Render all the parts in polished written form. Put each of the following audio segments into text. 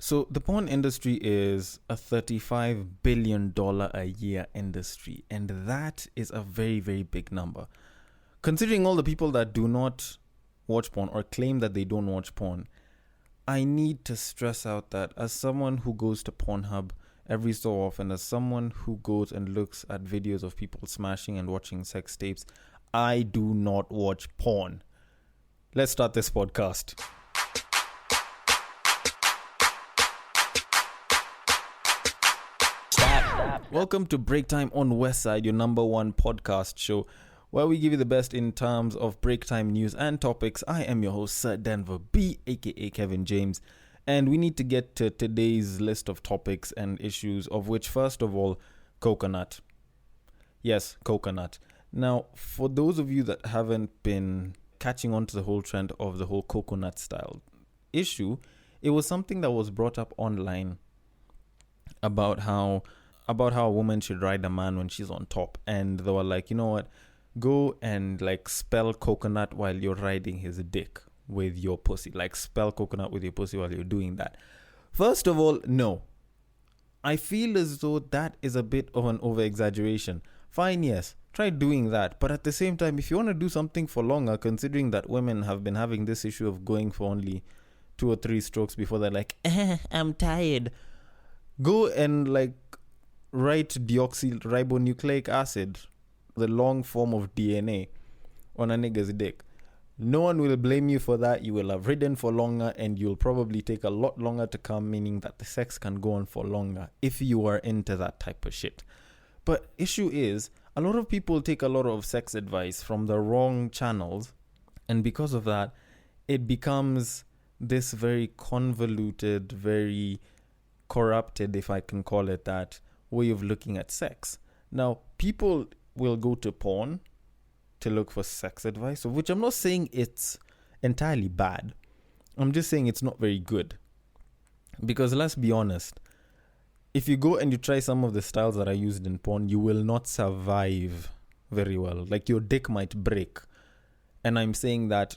So the porn industry is a $35 billion a year industry, and that is a very, very big number. Considering all the people that do not watch porn or claim that they don't watch porn, I need to stress out that as someone who goes to Pornhub every so often, as someone who goes and looks at videos of people smashing and watching sex tapes, I do not watch porn. Let's start this podcast. Welcome to Break Time on Westside, your number one podcast show, where we give you the best in terms of break time news and topics. I am your host, Sir Denver B, aka Kevin James, and we need to get to today's list of topics and issues, of which, first of all, coconut. Yes, coconut. Now, for those of you that haven't been catching on to the whole trend of the whole coconut style issue, it was something that was brought up online about how a woman should ride a man when she's on top, and they were like, you know what, go and like spell coconut while you're riding his dick with your pussy, like spell coconut with your pussy while you're doing that. First of all, no, I feel as though that is a bit of an over exaggeration. Fine, yes, try doing that, but at the same time, if you want to do something for longer, considering that women have been having this issue of going for only 2 or 3 strokes before they're like, I'm tired, go and like write deoxyribonucleic acid, the long form of DNA, on a nigga's dick. No one will blame you for that. You will have ridden for longer, and you'll probably take a lot longer to come, meaning that the sex can go on for longer if you are into that type of shit. But issue is, a lot of people take a lot of sex advice from the wrong channels, and because of that, it becomes this very convoluted, very corrupted, if I can call it that, way of looking at sex. Now, people will go to porn to look for sex advice, of which I'm not saying it's entirely bad. I'm just saying it's not very good. Because let's be honest, if you go and you try some of the styles that are used in porn, you will not survive very well. Like, your dick might break. And I'm saying that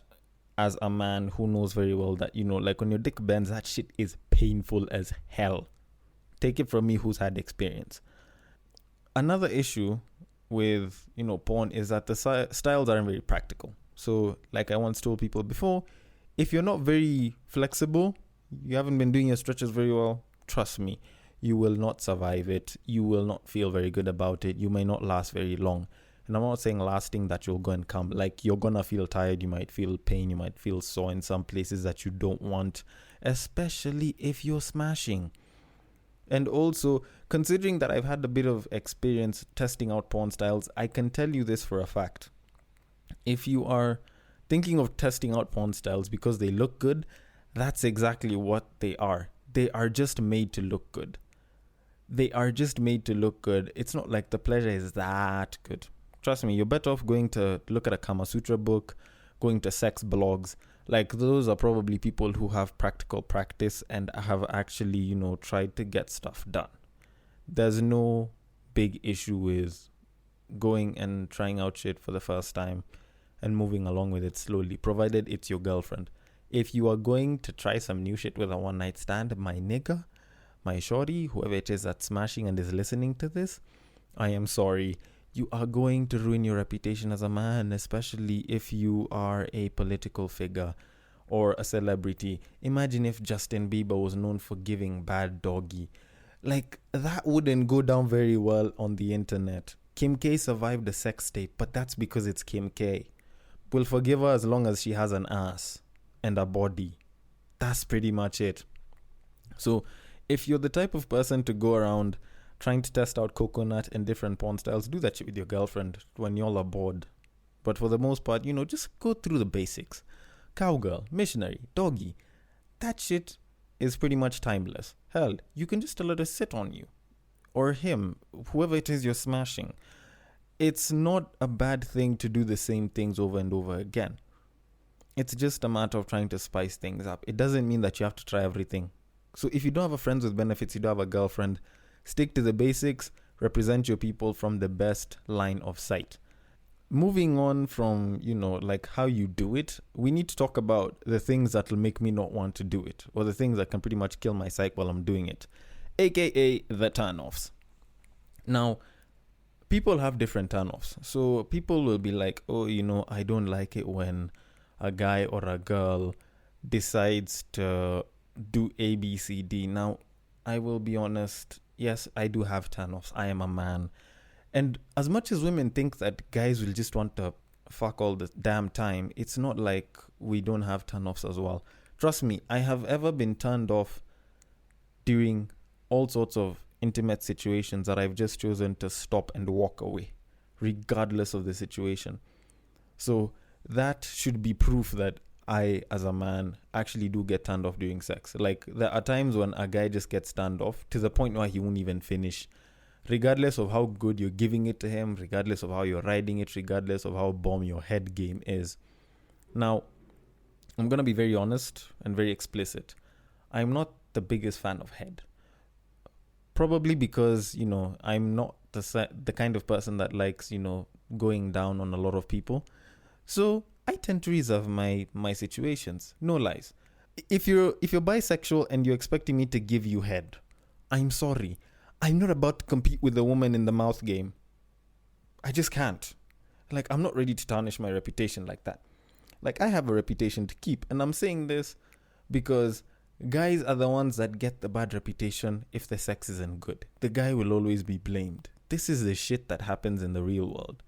as a man who knows very well that, you know, like when your dick bends, that shit is painful as hell. Take it from me who's had experience. Another issue with, you know, porn is that the styles aren't very practical. So, like I once told people before, if you're not very flexible, you haven't been doing your stretches very well, trust me, you will not survive it. You will not feel very good about it. You may not last very long. And I'm not saying lasting that you'll go and come. Like, you're gonna feel tired, you might feel pain, you might feel sore in some places that you don't want, especially if you're smashing. And also, considering that I've had a bit of experience testing out porn styles, I can tell you this for a fact. If you are thinking of testing out porn styles because they look good, that's exactly what they are. They are just made to look good. They are just made to look good. It's not like the pleasure is that good. Trust me, you're better off going to look at a Kama Sutra book, going to sex blogs. Like, those are probably people who have practical practice and have actually, you know, tried to get stuff done. There's no big issue with going and trying out shit for the first time and moving along with it slowly, provided it's your girlfriend. If you are going to try some new shit with a one-night stand, my nigga, my shorty, whoever it is that's smashing and is listening to this, I am sorry. You are going to ruin your reputation as a man, especially if you are a political figure or a celebrity. Imagine if Justin Bieber was known for giving bad doggy. Like, that wouldn't go down very well on the internet. Kim K survived the sex tape, but that's because it's Kim K. We'll forgive her as long as she has an ass and a body. That's pretty much it. So, if you're the type of person to go around trying to test out coconut and different porn styles, do that shit with your girlfriend when y'all are bored. But for the most part, you know, just go through the basics. Cowgirl, missionary, doggy. That shit is pretty much timeless. Hell, you can just tell her to sit on you. Or him, whoever it is you're smashing. It's not a bad thing to do the same things over and over again. It's just a matter of trying to spice things up. It doesn't mean that you have to try everything. So if you don't have a friends with benefits, you don't have a girlfriend, stick to the basics, represent your people from the best line of sight. moving on from, like how you do it, we need to talk about the things that will make me not want to do it, or the things that can pretty much kill my psyche while I'm doing it, aka the turn-offs. Now, people have different turn-offs. So people will be like, oh, I don't like it when a guy or a girl decides to do A, B, C, D. Now, I will be honest, yes, I do have turn-offs. I am a man. And as much as women think that guys will just want to fuck all the damn time, it's not like we don't have turn-offs as well. Trust me, I have ever been turned off during all sorts of intimate situations that I've just chosen to stop and walk away, regardless of the situation. So that should be proof that I, as a man, actually do get turned off during sex. Like, there are times when a guy just gets turned off to the point where he won't even finish, regardless of how good you're giving it to him, regardless of how you're riding it, regardless of how bomb your head game is. Now, I'm going to be very honest and very explicit. I'm not the biggest fan of head. Probably because, I'm not the kind of person that likes, going down on a lot of people. So I tend to reserve my situations. No lies. If you're bisexual and you're expecting me to give you head, I'm sorry. I'm not about to compete with a woman in the mouth game. I just can't. Like, I'm not ready to tarnish my reputation like that. Like, I have a reputation to keep. And I'm saying this because guys are the ones that get the bad reputation if the sex isn't good. The guy will always be blamed. This is the shit that happens in the real world.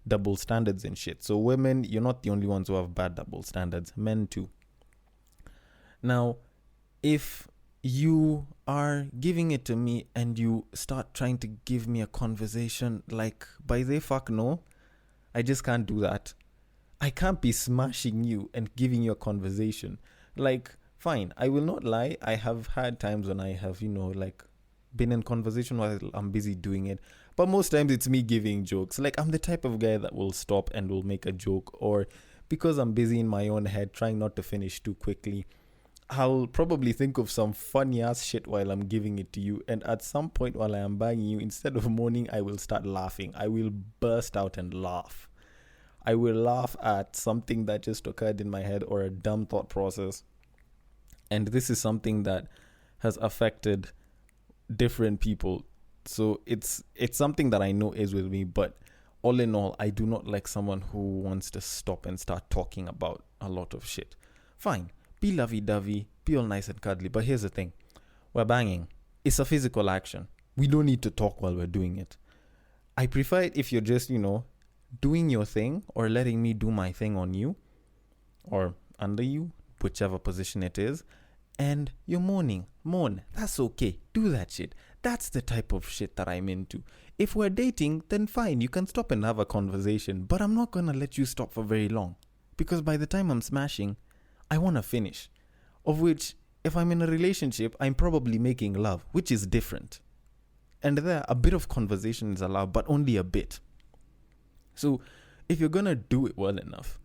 Double standards and shit. So women, you're not the only ones who have bad double standards. Men too. Now, if you are giving it to me and you start trying to give me a conversation, like, by the fuck no, I just can't do that. I can't be smashing you and giving you a conversation. Like, fine, I will not lie. I have had times when I have, been in conversation while I'm busy doing it. But most times it's me giving jokes. Like, I'm the type of guy that will stop and will make a joke. Or because I'm busy in my own head, trying not to finish too quickly, I'll probably think of some funny ass shit while I'm giving it to you. And at some point while I am banging you, instead of moaning, I will start laughing. I will burst out and laugh. I will laugh at something that just occurred in my head or a dumb thought process. And this is something that has affected different people. So it's something that I know is with me. But all in all, I do not like someone who wants to stop and start talking about a lot of shit. Fine. Be lovey-dovey, be all nice and cuddly. But here's the thing. We're banging. It's a physical action. We don't need to talk while we're doing it. I prefer it if you're just, doing your thing or letting me do my thing on you or under you, whichever position it is, and you're moaning. Moan. That's okay. Do that shit. That's the type of shit that I'm into. If we're dating, then fine. You can stop and have a conversation. But I'm not going to let you stop for very long. Because by the time I'm smashing, I want to finish. Of which, if I'm in a relationship, I'm probably making love, which is different. And there, a bit of conversation is allowed, but only a bit. So, if you're going to do it well enough,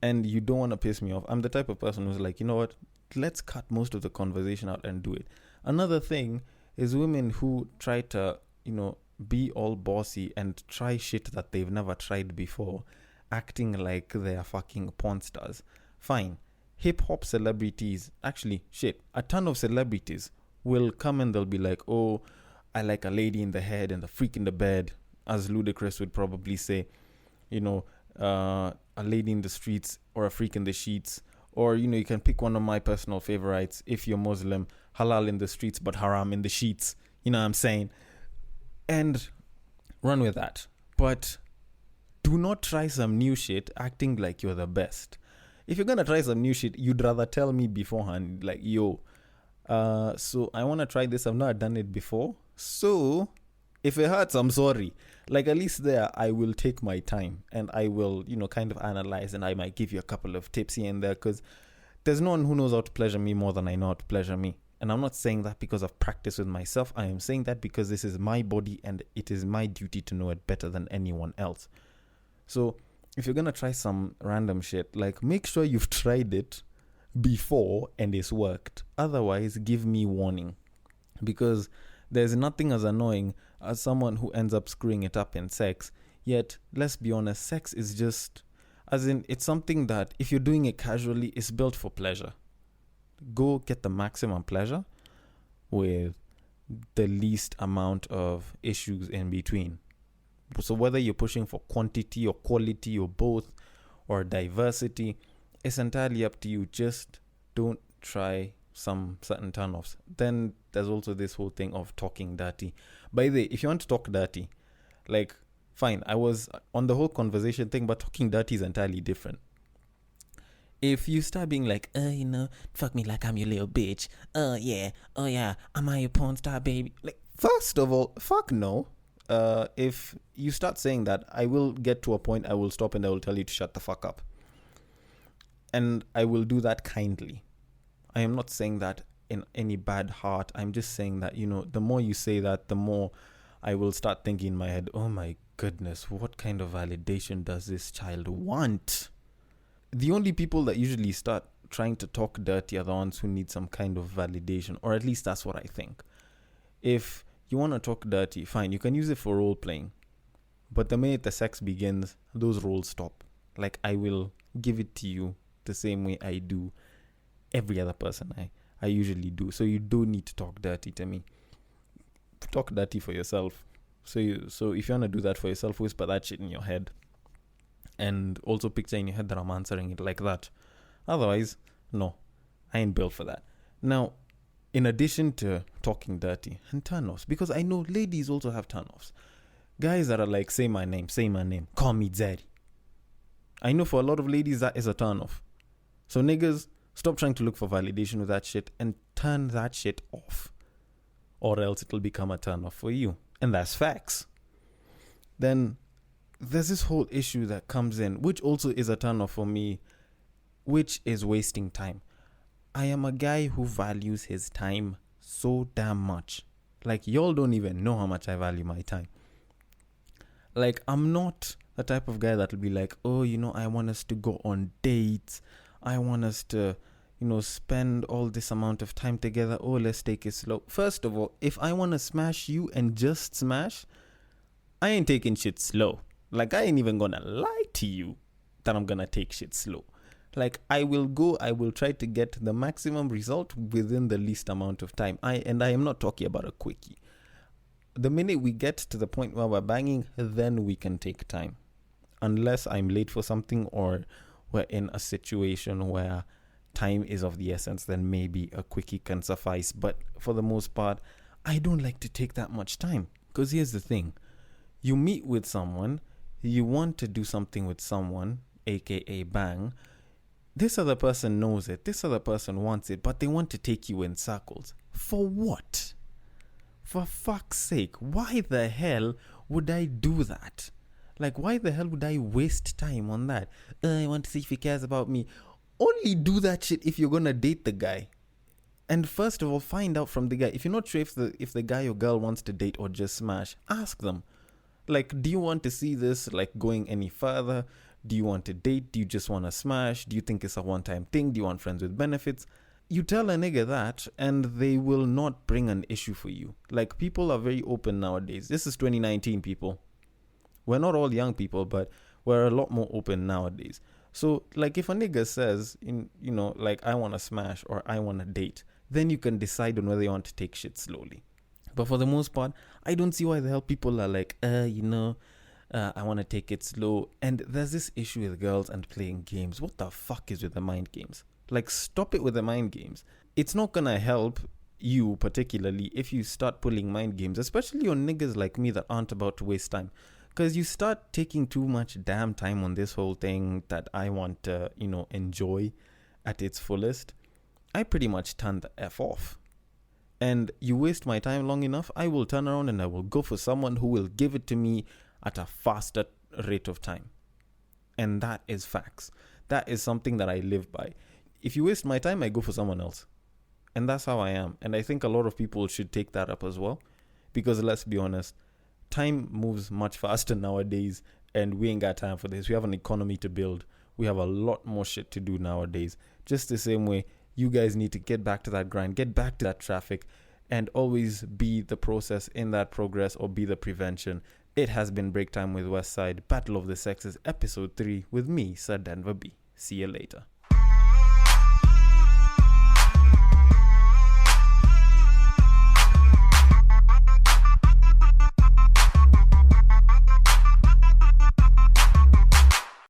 and you don't want to piss me off, I'm the type of person who's like, you know what? Let's cut most of the conversation out and do it. Another thing is women who try to, be all bossy and try shit that they've never tried before, acting like they're fucking porn stars. Fine. Hip-hop celebrities, actually, a ton of celebrities will come and they'll be like, oh, I like a lady in the head and a freak in the bed, as Ludacris would probably say, a lady in the streets or a freak in the sheets. Or, you can pick one of my personal favorites. If you're Muslim, halal in the streets, but haram in the sheets. You know what I'm saying? And run with that. But do not try some new shit acting like you're the best. If you're going to try some new shit, you'd rather tell me beforehand, like, yo, so I want to try this. I've not done it before. So if it hurts, I'm sorry. Like, at least there, I will take my time and I will, kind of analyze, and I might give you a couple of tips here and there, because there's no one who knows how to pleasure me more than I know how to pleasure me. And I'm not saying that because I've practiced with myself. I am saying that because this is my body and it is my duty to know it better than anyone else. So if you're going to try some random shit, like, make sure you've tried it before and it's worked. Otherwise, give me warning. Because there's nothing as annoying as someone who ends up screwing it up in sex, Yet, let's be honest, sex is just, as in, it's something that if you're doing it casually, it's built for pleasure. Go get the maximum pleasure with the least amount of issues in between. So whether you're pushing for quantity or quality or both or diversity, it's entirely up to you. Just don't try some certain turn-offs. Then there's also this whole thing of talking dirty. By the way, if you want to talk dirty, like, fine, I was on the whole conversation thing, but talking dirty is entirely different. If you start being like, fuck me like I'm your little bitch. Oh yeah, am I your porn star, baby? Like, first of all, fuck no. If you start saying that, I will get to a point I will stop and I will tell you to shut the fuck up. And I will do that kindly. I am not saying that in any bad heart. I'm just saying that, the more you say that, the more I will start thinking in my head, oh my goodness, what kind of validation does this child want? The only people that usually start trying to talk dirty are the ones who need some kind of validation, or at least that's what I think. If you want to talk dirty, fine, you can use it for role playing. But the minute the sex begins, those roles stop. Like, I will give it to you the same way I do every other person I usually do. So you do need to talk dirty to me. Talk dirty for yourself. So if you want to do that for yourself, whisper that shit in your head. And also picture in your head that I'm answering it like that. Otherwise, no, I ain't built for that. Now, in addition to talking dirty and turn-offs, because I know ladies also have turn-offs. Guys that are like, say my name, call me Zeri. I know for a lot of ladies that is a turn-off. So niggas, stop trying to look for validation with that shit and turn that shit off. Or else it'll become a turn-off for you. And that's facts. Then there's this whole issue that comes in, which also is a turn-off for me, which is wasting time. I am a guy who values his time so damn much. Like, y'all don't even know how much I value my time. Like, I'm not the type of guy that will be like, oh, I want us to go on dates. I want us to, spend all this amount of time together. Oh, let's take it slow. First of all, if I want to smash you and just smash, I ain't taking shit slow. Like, I ain't even gonna lie to you that I'm gonna take shit slow. Like, I will try to get the maximum result within the least amount of time. I am not talking about a quickie. The minute we get to the point where we're banging, then we can take time. Unless I'm late for something or we're in a situation where time is of the essence, then maybe a quickie can suffice. But for the most part, I don't like to take that much time. Because here's the thing. You meet with someone, you want to do something with someone, aka bang. This other person knows it, this other person wants it, but they want to take you in circles. For what? For fuck's sake, why the hell would I do that? Like, why the hell would I waste time on that? I want to see if he cares about me. Only do that shit if you're gonna date the guy. And first of all, find out from the guy. If you're not sure if the guy or girl wants to date or just smash, ask them. Like, do you want to see this, like, going any further? Do you want to date? Do you just want to smash? Do you think it's a one-time thing? Do you want friends with benefits? You tell a nigga that, and they will not bring an issue for you. Like, people are very open nowadays. This is 2019, people. We're not all young people, but we're a lot more open nowadays. So, like, if a nigga says, like, I want to smash or I want to date, then you can decide on whether you want to take shit slowly. But for the most part, I don't see why the hell people are like, I want to take it slow. And there's this issue with girls and playing games. What the fuck is with the mind games? Like, stop it with the mind games. It's not going to help you particularly if you start pulling mind games, especially on niggas like me that aren't about to waste time. Because you start taking too much damn time on this whole thing that I want to, enjoy at its fullest. I pretty much turn the F off. And you waste my time long enough, I will turn around and I will go for someone who will give it to me at a faster rate of time. And that is facts. That is something that I live by. If you waste my time, I go for someone else. And that's how I am. And I think a lot of people should take that up as well. Because let's be honest, time moves much faster nowadays. And we ain't got time for this. We have an economy to build. We have a lot more shit to do nowadays. Just the same way, you guys need to get back to that grind, get back to that traffic, and always be the process in that progress or be the prevention. It has been Break Time with Westside, Battle of the Sexes, Episode 3, with me, Sir Denver B. See you later.